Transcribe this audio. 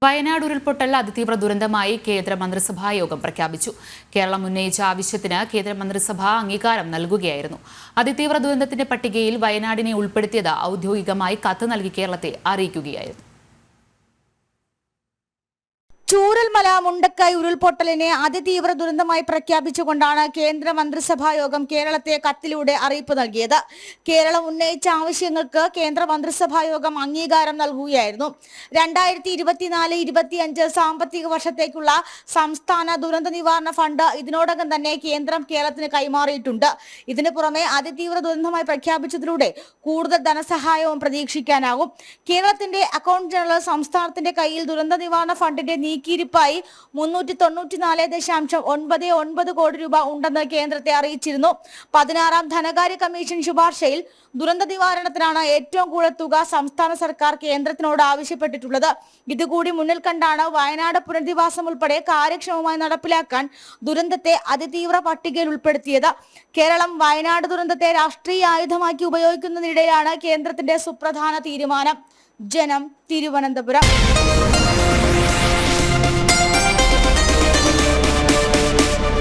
വയനാട് ഉരുൾപൊട്ടൽ അതിതീവ്ര ദുരന്തമായി കേന്ദ്ര മന്ത്രിസഭാ യോഗം പ്രഖ്യാപിച്ചു. കേരളം ഉന്നയിച്ച ആവശ്യത്തിന് കേന്ദ്ര മന്ത്രിസഭ അംഗീകാരം നൽകുകയായിരുന്നു. അതിതീവ്ര ദുരന്തത്തിന്റെ പട്ടികയിൽ വയനാടിനെ ഉൾപ്പെടുത്തിയത് ഔദ്യോഗികമായി കത്ത് നൽകി കേരളത്തെ അറിയിക്കുകയായിരുന്നു. ചൂരൽമല മുണ്ടക്കൈ ഉരുൾപൊട്ടലിനെ അതിതീവ്ര ദുരന്തമായി പ്രഖ്യാപിച്ചുകൊണ്ടാണ് കേന്ദ്ര മന്ത്രിസഭാ യോഗം കേരളത്തെ കത്തിലൂടെ അറിയിപ്പ് നൽകിയത്. കേരളം ഉന്നയിച്ച ആവശ്യങ്ങൾക്ക് കേന്ദ്ര മന്ത്രിസഭാ യോഗം അംഗീകാരം നൽകുകയായിരുന്നു. 2024-25 സാമ്പത്തിക വർഷത്തേക്കുള്ള സംസ്ഥാന ദുരന്ത നിവാരണ ഫണ്ട് ഇതിനോടകം തന്നെ കേന്ദ്രം കേരളത്തിന് കൈമാറിയിട്ടുണ്ട്. ഇതിനു പുറമെ അതിതീവ്ര ദുരന്തമായി പ്രഖ്യാപിച്ചതിലൂടെ കൂടുതൽ ധനസഹായവും പ്രതീക്ഷിക്കാനാകും. കേരളത്തിന്റെ അക്കൗണ്ട് ജനറൽ സംസ്ഥാനത്തിന്റെ കയ്യിൽ ദുരന്ത നിവാരണ ഫണ്ടിന്റെ നീക്കിയിരിപ്പായി 394.99 കോടി രൂപ ഉണ്ടെന്ന് കേന്ദ്രത്തെ അറിയിച്ചിരുന്നു. 16ാം ധനകാര്യ കമ്മീഷൻ ശുപാർശയിൽ ദുരന്ത നിവാരണത്തിനാണ് ഏറ്റവും കൂടുതൽ തുക സംസ്ഥാന സർക്കാർ കേന്ദ്രത്തിനോട് ആവശ്യപ്പെട്ടിട്ടുള്ളത്. ഇതുകൂടി മുന്നിൽ കണ്ടാണ് വയനാട് പുനരധിവാസം ഉൾപ്പെടെ കാര്യക്ഷമമായി നടപ്പിലാക്കാൻ ദുരന്തത്തെ അതിതീവ്ര പട്ടികയിൽ ഉൾപ്പെടുത്തിയത്. കേരളം വയനാട് ദുരന്തത്തെ രാഷ്ട്രീയ ആയുധമാക്കി ഉപയോഗിക്കുന്നതിനിടയിലാണ് കേന്ദ്രത്തിന്റെ സുപ്രധാന തീരുമാനം. ജനം, തിരുവനന്തപുരം.